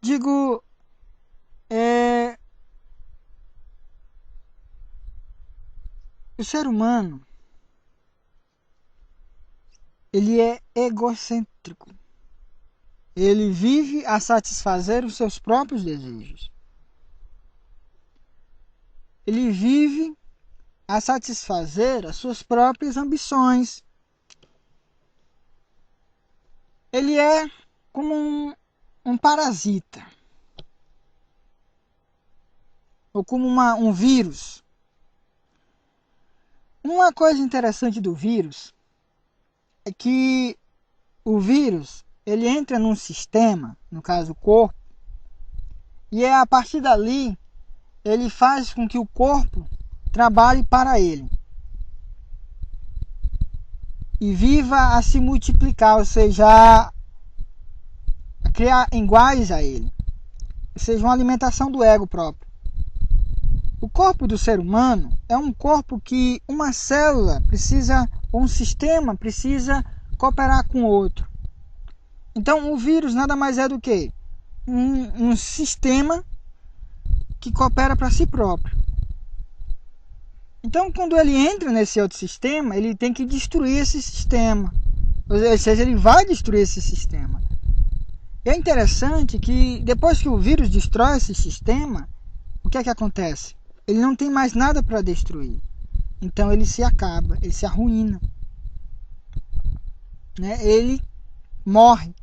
Digo, é, o ser humano, ele é egocêntrico. Ele vive a satisfazer os seus próprios desejos. Ele vive a satisfazer as suas próprias ambições. Ele é como um parasita, ou como um vírus. Uma coisa interessante do vírus é que o vírus ele entra num sistema, no caso o corpo, e é a partir dali ele faz com que o corpo trabalhe para ele e viva a se multiplicar, ou seja, a criar iguais a ele, ou seja, uma alimentação do ego próprio. O corpo do ser humano é um corpo que uma célula precisa, ou um sistema precisa cooperar com o outro. Então o vírus nada mais é do que um sistema que coopera para si próprio. Então quando ele entra nesse outro sistema, ele tem que destruir esse sistema. Ou seja, ele vai destruir esse sistema. E é interessante que depois que o vírus destrói esse sistema, o que é que acontece? Ele não tem mais nada para destruir. Então ele se acaba, ele se arruína. Né? Ele morre.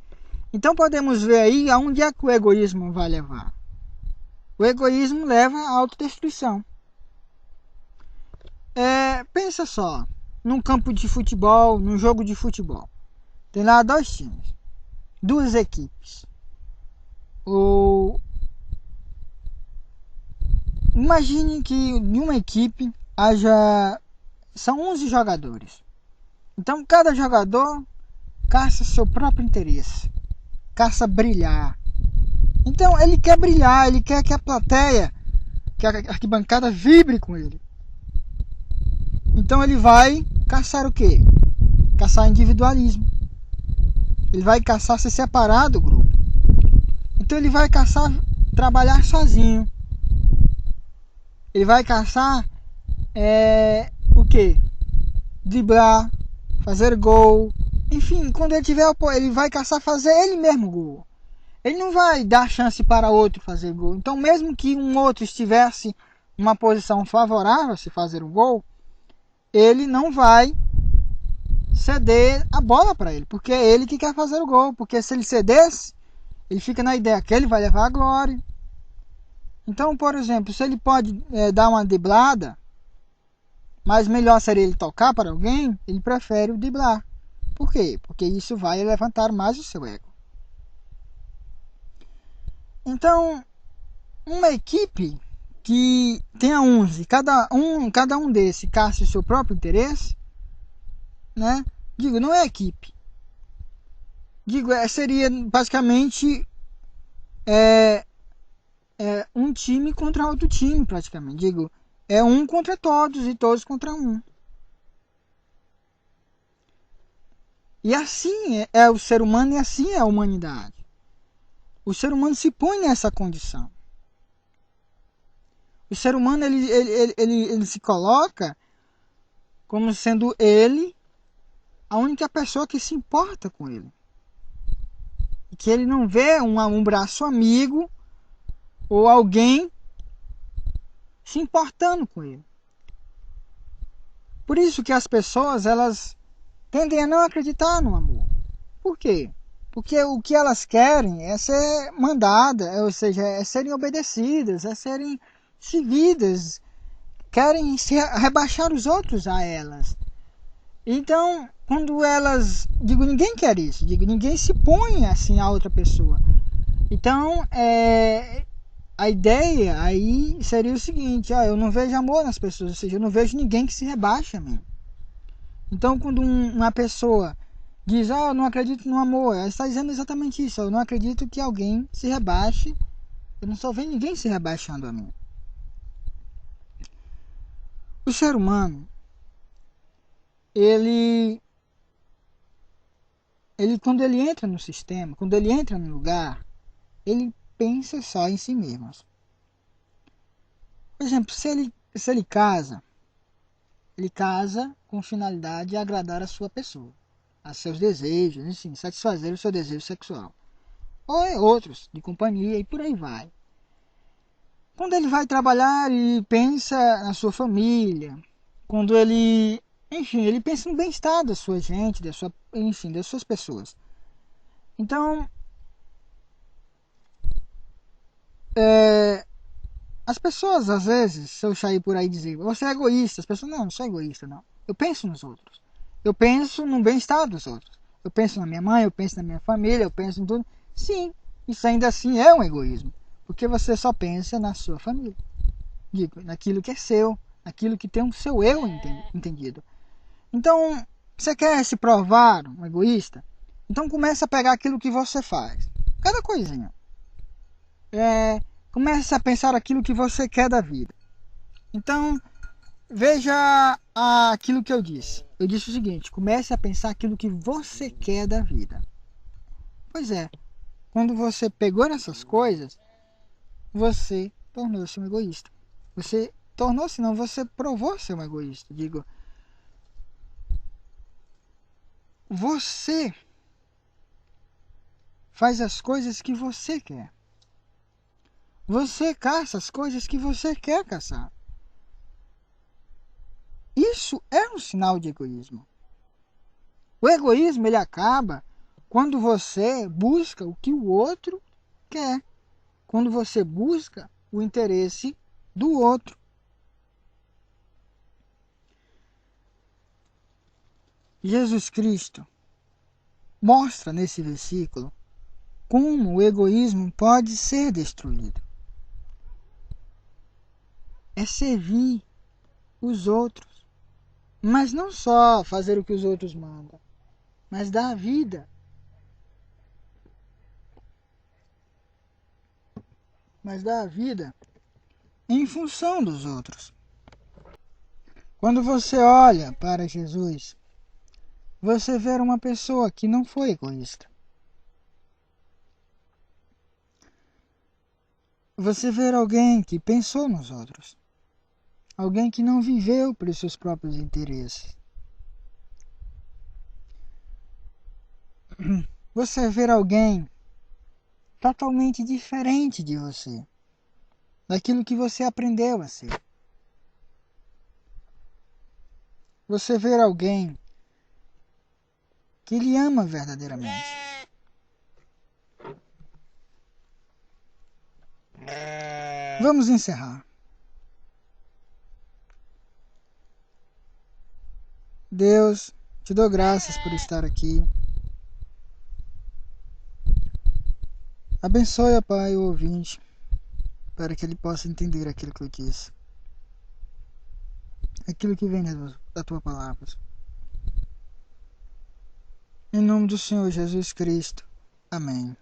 Então podemos ver aí aonde é que o egoísmo vai levar. O egoísmo leva à autodestruição. Pensa só, num campo de futebol, num jogo de futebol. Tem lá dois times, duas equipes. Imagine que em uma equipe são 11 jogadores. Então cada jogador caça seu próprio interesse, caça brilhar. Então ele quer brilhar, ele quer que a plateia, que a arquibancada vibre com ele. Então ele vai caçar o quê? Caçar individualismo. Ele vai caçar se separar do grupo. Então ele vai caçar trabalhar sozinho. Ele vai caçar o quê? Driblar, fazer gol. Enfim, quando ele tiver, ele vai caçar fazer ele mesmo gol. Ele não vai dar chance para outro fazer gol. Então mesmo que um outro estivesse numa posição favorável a se fazer um gol, ele não vai ceder a bola para ele, porque é ele que quer fazer o gol. Porque se ele cedesse, ele fica na ideia que ele vai levar a glória. Então, por exemplo, se ele pode dar uma driblada, mas melhor seria ele tocar para alguém, ele prefere o driblar. Por quê? Porque isso vai levantar mais o seu ego. Então, uma equipe que tenha 11, cada um desse caça o seu próprio interesse, né? Digo, não é equipe. Digo, seria basicamente um time contra outro time, praticamente. Digo, é um contra todos e todos contra um. E assim é o ser humano e assim é a humanidade. O ser humano se põe nessa condição. O ser humano ele se coloca como sendo ele a única pessoa que se importa com ele. E que ele não vê um braço amigo ou alguém se importando com ele. Por isso que as pessoas elas tendem a não acreditar no amor. Por quê? Porque o que elas querem é ser mandadas, ou seja, é serem obedecidas, é serem seguidas, querem rebaixar os outros a elas. Então, quando elas... Digo, ninguém quer isso. Digo, ninguém se põe assim a outra pessoa. Então, a ideia aí seria o seguinte: eu não vejo amor nas pessoas, ou seja, eu não vejo ninguém que se rebaixa a mim. Então, quando uma pessoa diz, eu não acredito no amor, ela está dizendo exatamente isso. Eu não acredito que alguém se rebaixe. Eu não estou vendo ninguém se rebaixando a mim. O ser humano, ele quando ele entra no sistema, quando ele entra no lugar, ele pensa só em si mesmos. Por exemplo, se ele casa com finalidade de agradar a sua pessoa, a seus desejos, enfim, satisfazer o seu desejo sexual. Ou outros, de companhia, e por aí vai. Quando ele vai trabalhar, ele pensa na sua família. Quando ele pensa no bem-estar da sua gente, das suas pessoas. Então, as pessoas, às vezes, se eu sair por aí e dizer, você é egoísta, as pessoas, não sou egoísta, não. Eu penso nos outros. Eu penso no bem-estar dos outros. Eu penso na minha mãe, eu penso na minha família, eu penso em tudo. Sim, isso ainda assim é um egoísmo. Porque você só pensa na sua família. Digo, naquilo que é seu, naquilo que tem o seu eu entendido. Então, você quer se provar um egoísta? Então comece a pegar aquilo que você faz. Cada coisinha. Comece a pensar aquilo que você quer da vida. Então, veja aquilo que eu disse. Eu disse o seguinte, comece a pensar aquilo que você quer da vida. Pois é, quando você pegou nessas coisas, você tornou-se um egoísta. Você tornou-se, não, você provou ser um egoísta. Digo, você faz as coisas que você quer. Você caça as coisas que você quer caçar. Isso é um sinal de egoísmo. O egoísmo ele acaba quando você busca o que o outro quer. Quando você busca o interesse do outro. Jesus Cristo mostra nesse versículo como o egoísmo pode ser destruído. É servir os outros. Mas não só fazer o que os outros mandam, mas dar a vida. Mas dar a vida em função dos outros. Quando você olha para Jesus, você vê uma pessoa que não foi egoísta. Você vê alguém que pensou nos outros. Alguém que não viveu pelos seus próprios interesses. Você vê alguém totalmente diferente de você, daquilo que você aprendeu a ser. Você vê alguém que lhe ama verdadeiramente. Vamos encerrar. Deus, te dou graças por estar aqui. Abençoe, ó Pai, o ouvinte, para que ele possa entender aquilo que eu disse. Aquilo que vem da tua palavra. Em nome do Senhor Jesus Cristo. Amém.